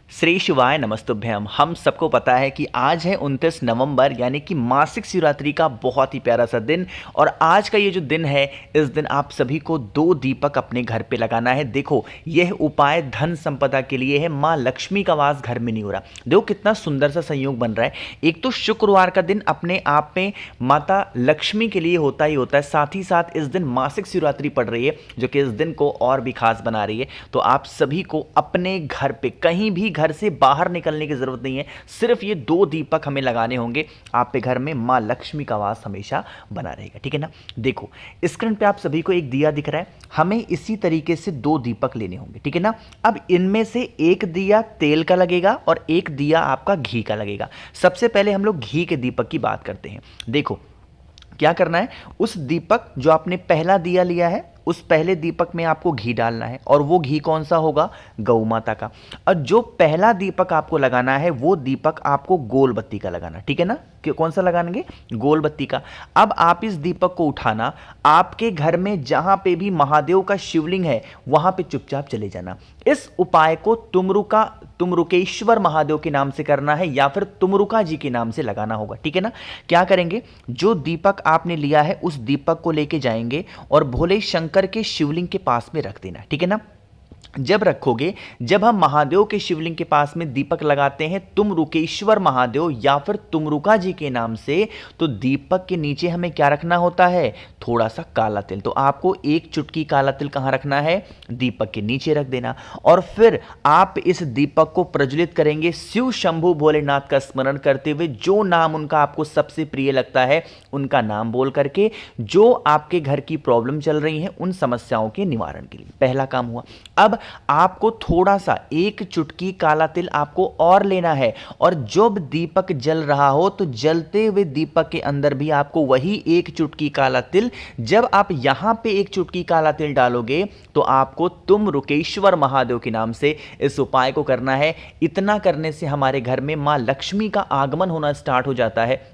श्री शिवाय नमस्तुभ्यम। हम सबको पता है कि आज है 29 नवंबर यानी कि मासिक शिवरात्रि का बहुत ही प्यारा सा दिन। और आज का ये जो दिन है, इस दिन आप सभी को 2 दीपक अपने घर पे लगाना है। देखो, यह उपाय धन संपदा के लिए है। माँ लक्ष्मी का वास घर में नहीं हो रहा। देखो कितना सुंदर सा संयोग बन रहा है। एक तो शुक्रवार का दिन अपने आप में माता लक्ष्मी के लिए होता ही होता है, साथ ही साथ इस दिन मासिक शिवरात्रि पड़ रही है, जो कि इस दिन को और भी खास बना रही है। तो आप सभी को अपने घर पे कहीं भी घर से बाहर निकलने की जरूरत नहीं है, सिर्फ ये 2 दीपक हमें लगाने होंगे। आप पे घर में मां लक्ष्मी का वास हमेशा बना रहेगा, ठीक है ना। देखो स्क्रीन पे आप सभी को एक दिया दिख रहा है, हमें इसी तरीके से 2 दीपक लेने होंगे, ठीक है ना। अब इनमें से एक दिया तेल का लगेगा और एक दिया आपका घी का लगेगा। सबसे पहले हम लोग घी के दीपक की बात करते हैं। देखो क्या करना है, उस दीपक जो आपने पहला दिया लिया है, उस पहले दीपक में आपको घी डालना है। और वो घी कौन सा होगा? गौ माता का। और जो पहला दीपक आपको लगाना है, वो दीपक आपको गोल बत्ती का लगाना, ठीक है ना। कौन सा लगाएंगे? गोल बत्ती का। अब आप इस दीपक को उठाना, आपके घर में जहां पे भी महादेव का शिवलिंग है वहां पे चुपचाप चले जाना। इस उपाय को तुमरुकेश्वर महादेव के नाम से करना है या फिर तुमरुका जी के नाम से लगाना होगा, ठीक है ना। क्या करेंगे, जो दीपक आपने लिया है उस दीपक को लेके जाएंगे और भोले शंकर के शिवलिंग के पास में रख देना, ठीक है ना। जब रखोगे, जब हम महादेव के शिवलिंग के पास में दीपक लगाते हैं तुमरुकेश्वर महादेव या फिर तुमरुका जी के नाम से, तो दीपक के नीचे हमें क्या रखना होता है? थोड़ा सा काला तिल। तो आपको एक चुटकी काला तिल कहां रखना है? दीपक के नीचे रख देना। और फिर आप इस दीपक को प्रज्वलित करेंगे शिव शंभु भोलेनाथ का स्मरण करते हुए। जो नाम उनका आपको सबसे प्रिय लगता है उनका नाम बोल करके, जो आपके घर की प्रॉब्लम चल रही है उन समस्याओं के निवारण के लिए। पहला काम हुआ। अब आपको थोड़ा सा एक चुटकी काला तिल आपको और लेना है, और जब दीपक जल रहा हो तो जलते हुए दीपक के अंदर भी आपको वही एक चुटकी काला तिल, जब आप यहां पे एक चुटकी काला तिल डालोगे तो आपको तुमरुकेश्वर महादेव के नाम से इस उपाय को करना है। इतना करने से हमारे घर में मां लक्ष्मी का आगमन होना स्टार्ट हो जाता है।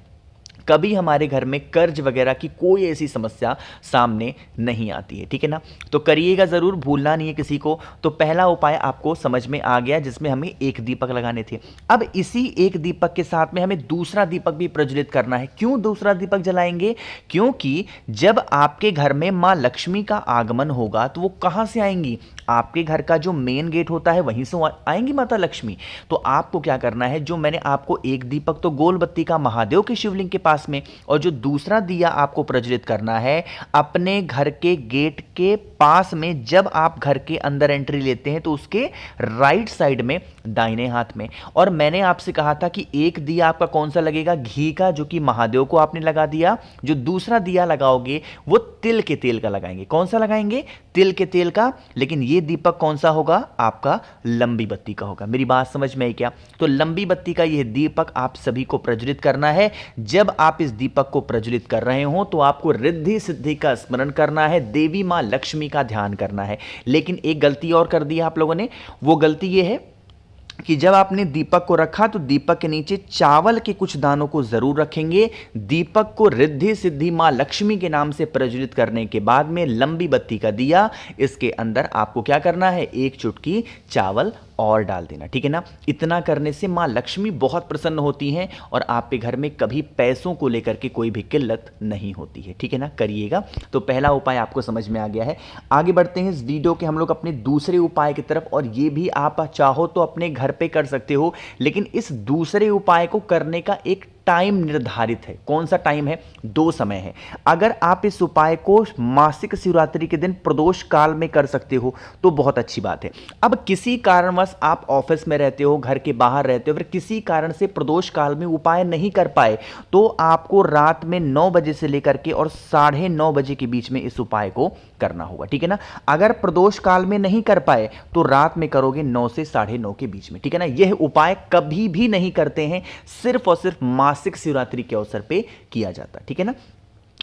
कभी हमारे घर में कर्ज वगैरह की कोई ऐसी समस्या सामने नहीं आती है, ठीक है ना। तो करिएगा जरूर, भूलना नहीं है किसी को। तो पहला उपाय आपको समझ में आ गया, जिसमें हमें एक दीपक लगाने थे। अब इसी एक दीपक के साथ में हमें दूसरा दीपक भी प्रज्वलित करना है। क्यों दूसरा दीपक जलाएंगे? क्योंकि जब आपके घर में मां लक्ष्मी का आगमन होगा तो वो कहां से आएंगी? आपके घर का जो मेन गेट होता है वहीं से आएंगी माता लक्ष्मी। तो आपको क्या करना है, जो मैंने आपको एक दीपक तो गोल बत्ती का महादेव के शिवलिंग के पास में, और जो दूसरा दिया आपको प्रज्वलित करना है अपने घर के गेट के पास में। जब आप घर के अंदर एंट्री लेते हैं तो उसके राइट साइड में दाहिने हाथ में। और मैंने आपसे कहा था कि एक दिया आपका कौन सा लगेगा? घी का, जो कि महादेव को आपने लगा दिया। जो दूसरा दिया लगाओगे वो तिल के तेल का लगाएंगे। कौन सा लगाएंगे? तिल के तेल का। लेकिन ये दीपक कौन सा होगा? आपका लंबी बत्ती का होगा। मेरी बात समझ में आई क्या? तो लंबी बत्ती का यह दीपक आप सभी को प्रज्वलित करना है। जब आप इस दीपक को प्रज्वलित कर रहे हो तो आपको रिद्धि सिद्धि का स्मरण करना है, देवी मां लक्ष्मी का ध्यान करना है। लेकिन एक गलती और कर दी आप लोगों ने। वो गलती ये है कि जब आपने दीपक को रखा तो दीपक के नीचे चावल के कुछ दानों को जरूर रखेंगे। दीपक को रिद्धि सिद्धि मां लक्ष्मी के नाम से प्रज्वलित करने के बाद में लंबी बत्ती का दिया, इसके अंदर आपको क्या करना है? एक चुटकी चावल और डाल देना, ठीक है ना। इतना करने से मां लक्ष्मी बहुत प्रसन्न होती हैं और आपके घर में कभी पैसों को लेकर के कोई भी किल्लत नहीं होती है, ठीक है ना। करिएगा। तो पहला उपाय आपको समझ में आ गया है। आगे बढ़ते हैं इस वीडियो के हम लोग अपने दूसरे उपाय की तरफ, और ये भी आप चाहो तो अपने घर पे कर सकते हो। लेकिन इस दूसरे उपाय को करने का एक टाइम निर्धारित है। कौन सा टाइम है? 2 समय है। अगर आप इस उपाय को मासिक शिवरात्रि के दिन प्रदोष काल में कर सकते हो तो बहुत अच्छी बात है। अब किसी कारणवश आप ऑफिस में रहते हो, घर के बाहर रहते हो, फिर किसी कारण से प्रदोष काल में उपाय नहीं कर पाए, तो आपको रात में 9 बजे से लेकर के और 9:30 बजे के बीच में इस उपाय को करना होगा, ठीक है ना। अगर प्रदोष काल में नहीं कर पाए तो रात में करोगे 9 से 9:30 के बीच में, ठीक है ना। यह उपाय कभी भी नहीं करते हैं, सिर्फ और सिर्फ मासिक शिवरात्रि के अवसर पे किया जाता है, ठीक है ना।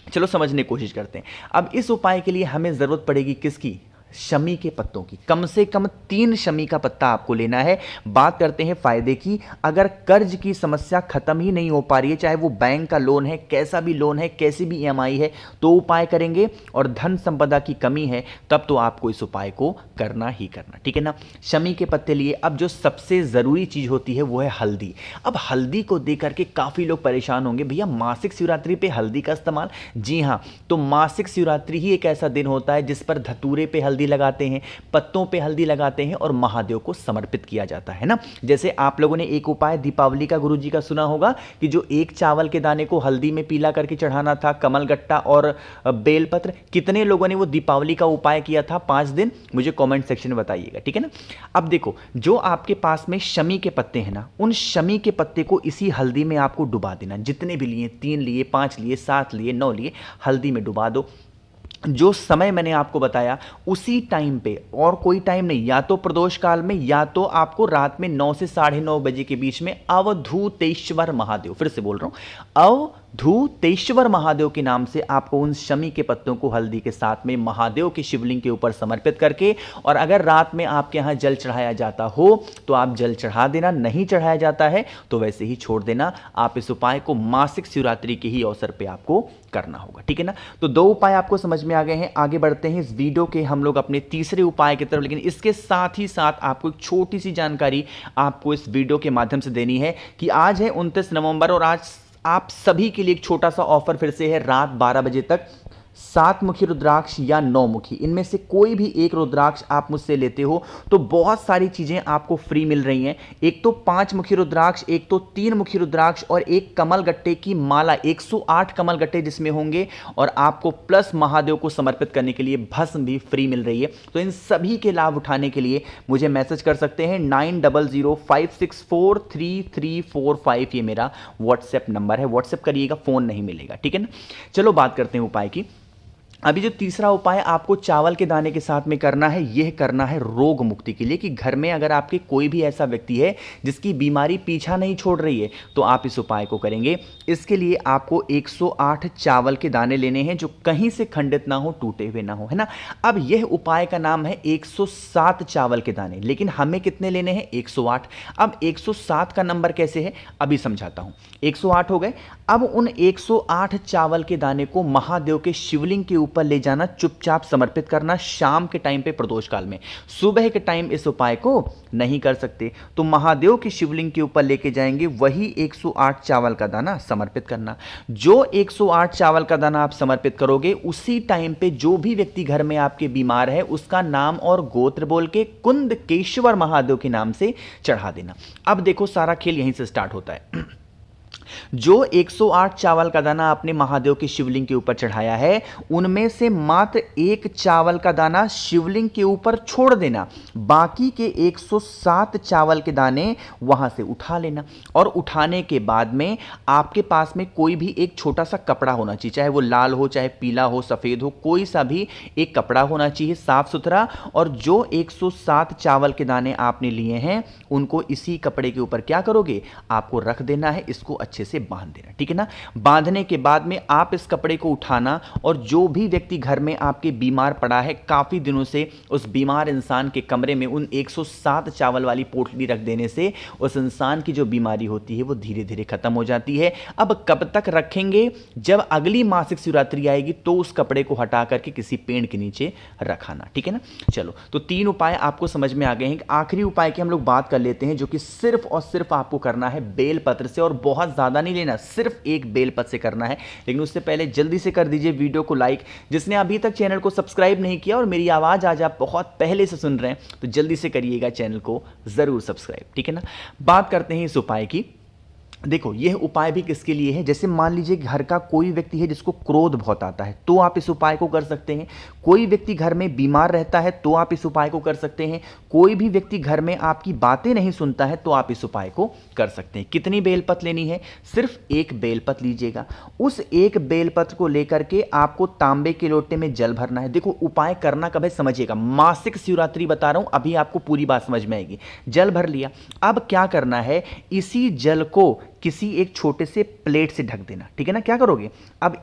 चलो समझने की कोशिश करते हैं। अब इस उपाय के लिए हमें जरूरत पड़ेगी किसकी? शमी के पत्तों की, कम से कम 3 शमी का पत्ता आपको लेना है। बात करते हैं फायदे की। अगर कर्ज की समस्या खत्म ही नहीं हो पा रही है, चाहे वो बैंक का लोन है, कैसा भी लोन है, कैसी भी ईएमआई है, तो उपाय करेंगे। और धन संपदा की कमी है तब तो आपको इस उपाय को करना ही करना, ठीक है ना। शमी के पत्ते लिए। अब जो सबसे जरूरी चीज होती है वो है हल्दी। अब हल्दी को देकर के काफी लोग परेशान होंगे, भैया मासिक शिवरात्रि पे हल्दी का इस्तेमाल। जी हाँ, तो मासिक शिवरात्रि ही एक ऐसा दिन होता है जिस पर धतूरे पे हल्दी लगाते हैं, पत्तों पे हल्दी लगाते हैं और महादेव को समर्पित किया जाता है ना। जैसे आप लोगों ने एक उपाय दीपावली का गुरुजी का सुना होगा कि जो एक चावल के दाने को हल्दी में पीला करके चढ़ाना था, कमलगट्टा और बेलपत्र। कितने लोगों ने वो दीपावली का उपाय किया था 5 दिन, मुझे कमेंट सेक्शन में बताइएगा, ठीक है ना। अब देखो, जो आपके पास में शमी के पत्ते हैं ना, उन शमी के पत्ते को इसी हल्दी में आपको डुबा देना। जितने भी लिए, 3 लिए, 5 लिए, 7 लिए, 9 लिए, हल्दी में डुबा दो। जो समय मैंने आपको बताया उसी टाइम पे, और कोई टाइम नहीं, या तो प्रदोष काल में या तो आपको रात में 9 से 9:30 बजे के बीच में अवधूतेश्वर महादेव, फिर से बोल रहा हूं, अवधूतेश्वर महादेव के नाम से आपको उन शमी के पत्तों को हल्दी के साथ में महादेव के शिवलिंग के ऊपर समर्पित करके, और अगर रात में आपके यहां जल चढ़ाया जाता हो तो आप जल चढ़ा देना, नहीं चढ़ाया जाता है तो वैसे ही छोड़ देना। आप इस उपाय को मासिक शिवरात्रि के ही अवसर पे आपको करना होगा, ठीक है ना। तो 2 उपाय आपको समझ में आ गए हैं। आगे बढ़ते हैं इस वीडियो के हम लोग अपने तीसरे उपाय की तरफ, लेकिन इसके साथ ही साथ आपको एक छोटी सी जानकारी आपको इस वीडियो के माध्यम से देनी है कि आज है 29 नवंबर और आज आप सभी के लिए एक छोटा सा ऑफर फिर से है। रात 12 बजे तक 7 मुखी रुद्राक्ष या 9 मुखी, इनमें से कोई भी एक रुद्राक्ष आप मुझसे लेते हो तो बहुत सारी चीजें आपको फ्री मिल रही हैं। एक तो 5 मुखी रुद्राक्ष, एक तो 3 मुखी रुद्राक्ष और एक कमल गट्टे की माला, 108 कमल गट्टे जिसमें होंगे, और आपको प्लस महादेव को समर्पित करने के लिए भस्म भी फ्री मिल रही है। तो इन सभी के लाभ उठाने के लिए मुझे मैसेज कर सकते हैं 9005643345, ये मेरा व्हाट्सएप नंबर है। व्हाट्सएप करिएगा, फोन नहीं मिलेगा, ठीक है ना। चलो बात करते हैं उपाय की। अभी जो तीसरा उपाय आपको चावल के दाने के साथ में करना है, यह करना है रोग मुक्ति के लिए, कि घर में अगर आपके कोई भी ऐसा व्यक्ति है जिसकी बीमारी पीछा नहीं छोड़ रही है तो आप इस उपाय को करेंगे। इसके लिए आपको 108 चावल के दाने लेने हैं जो कहीं से खंडित ना हो, टूटे हुए ना हो, है ना। अब यह उपाय का नाम है 107 चावल के दाने, लेकिन हमें कितने लेने हैं? 108। अब 107 का नंबर कैसे है अभी समझाता हूं। 108 हो गए। अब उन 108 चावल के दाने को महादेव के शिवलिंग के ऊपर ले जाना, चुपचाप समर्पित करना शाम के टाइम पे प्रदोष काल में। सुबह के टाइम इस उपाय को नहीं कर सकते, तो महादेव के शिवलिंग के ऊपर लेके जाएंगे, वही 108 चावल का दाना समर्पित करना। जो 108 चावल का दाना आप समर्पित करोगे, उसी टाइम पे जो भी व्यक्ति घर में आपके बीमार है उसका नाम और गोत्र बोल के कुंदकेश्वर महादेव के नाम से चढ़ा देना। अब देखो, सारा खेल यहीं से स्टार्ट होता है। जो 108 चावल का दाना आपने महादेव के शिवलिंग के ऊपर चढ़ाया है, उनमें से मात्र 1 चावल का दाना शिवलिंग के ऊपर छोड़ देना। बाकी के 107 चावल के दाने वहां से उठा लेना, और उठाने के बाद में आपके पास में कोई भी एक छोटा सा कपड़ा होना चाहिए, चाहे वो लाल हो, चाहे पीला हो, सफेद हो, कोई सा भी एक कपड़ा होना चाहिए साफ सुथरा। और जो 107 चावल के दाने आपने लिए हैं उनको इसी कपड़े के ऊपर क्या करोगे? आपको रख देना है, इसको अच्छे से बांध देना, ठीक है ना। बांधने के बाद में आप इस कपड़े को उठाना, और जो भी व्यक्ति घर में आपके बीमार पड़ा है काफी दिनों से, उस बीमार इंसान के कमरे में उन 107 चावल वाली पोटली रख देने से उस इंसान की जो बीमारी होती है वो धीरे धीरे खत्म हो जाती है। अब कब तक रखेंगे? जब अगली मासिक शिवरात्रि आएगी तो उस कपड़े को हटा करके किसी पेड़ के नीचे रखाना, ठीक है ना। चलो, तो 3 उपाय आपको समझ में आ गए हैं। आखिरी उपाय की हम लोग बात कर लेते हैं, जो कि सिर्फ और सिर्फ आपको करना है बेलपत्र से, और बहुत ज्यादा नहीं लेना, सिर्फ एक बेलपत्र से करना है। लेकिन उससे पहले जल्दी से कर दीजिए वीडियो को लाइक। जिसने अभी तक चैनल को सब्सक्राइब नहीं किया और मेरी आवाज आज आप बहुत पहले से सुन रहे हैं तो जल्दी से करिएगा चैनल को जरूर सब्सक्राइब, ठीक है ना। बात करते हैं इस उपाय की। देखो, यह उपाय भी किसके लिए है? जैसे मान लीजिए घर का कोई व्यक्ति है जिसको क्रोध बहुत आता है, तो आप इस उपाय को कर सकते हैं। कोई व्यक्ति घर में बीमार रहता है तो आप इस उपाय को कर सकते हैं। कोई भी व्यक्ति घर में आपकी बातें नहीं सुनता है तो आप इस उपाय को कर सकते हैं। कितनी बेलपत्र लेनी है? सिर्फ एक बेलपत्र लीजिएगा। उस एक बेलपत्र को लेकर के आपको तांबे के लोटे में जल भरना है। देखो, उपाय करना कब है समझिएगा, मासिक शिवरात्रि बता रहा हूं, अभी आपको पूरी बात समझ में आएगी। जल भर लिया, अब क्या करना है? इसी जल को किसी एक छोटे से प्लेट से ढक देना, ठीक है ना। क्या करोगे? अब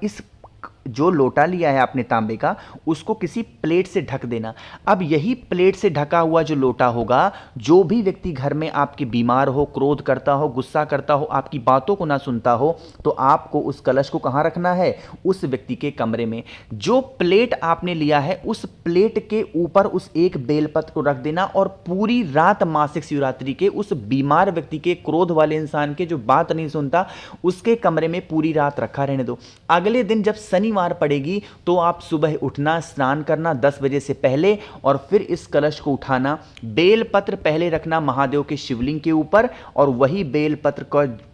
जो लोटा लिया है आपने तांबे का, उसको किसी प्लेट से ढक देना। अब यही प्लेट से ढका हुआ जो लोटा होगा, जो भी व्यक्ति घर में आपके बीमार हो, क्रोध करता हो, गुस्सा करता हो, आपकी बातों को ना सुनता हो, तो आपको उस कलश को कहाँ रखना है? उस व्यक्ति के कमरे में। जो प्लेट आपने लिया है, उस प्लेट के ऊपर उस एक बेलपत्र को रख देना और पूरी रात मासिक शिवरात्रि के उस बीमार व्यक्ति के, क्रोध वाले इंसान के, जो बात नहीं सुनता, उसके कमरे में पूरी रात रखा रहने दो। अगले दिन जब शनिवार पड़ेगी तो आप सुबह उठना, स्नान करना 10 बजे से पहले और फिर इस कलश को उठाना। बेलपत्र पहले रखना महादेव के शिवलिंग के ऊपर और वही बेलपत्र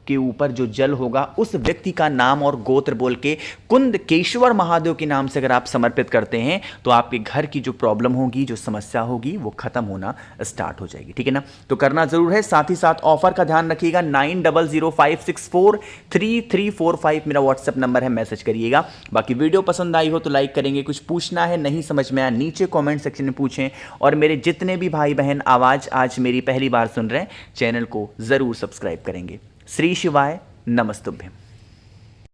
के ऊपर जो जल होगा उस व्यक्ति का नाम और गोत्र बोल के कुंदकेश्वर महादेव के नाम से अगर आप समर्पित करते हैं तो आपके घर की जो प्रॉब्लम होगी, जो समस्या होगी, वो खत्म होना स्टार्ट हो जाएगी। ठीक है ना? तो करना जरूर है। साथ ही साथ ऑफर का ध्यान रखिएगा। 9005643345 मेरा व्हाट्सएप नंबर है, मैसेज करिएगा। बाकी वीडियो पसंद आई हो तो लाइक करेंगे, कुछ पूछना है, नहीं समझ में आया, नीचे कॉमेंट सेक्शन में पूछें। और मेरे जितने भी भाई बहन आवाज आज मेरी पहली बार सुन रहे हैं, चैनल को जरूर सब्सक्राइब करेंगे। श्री शिवाय नमस्तुभ्यं।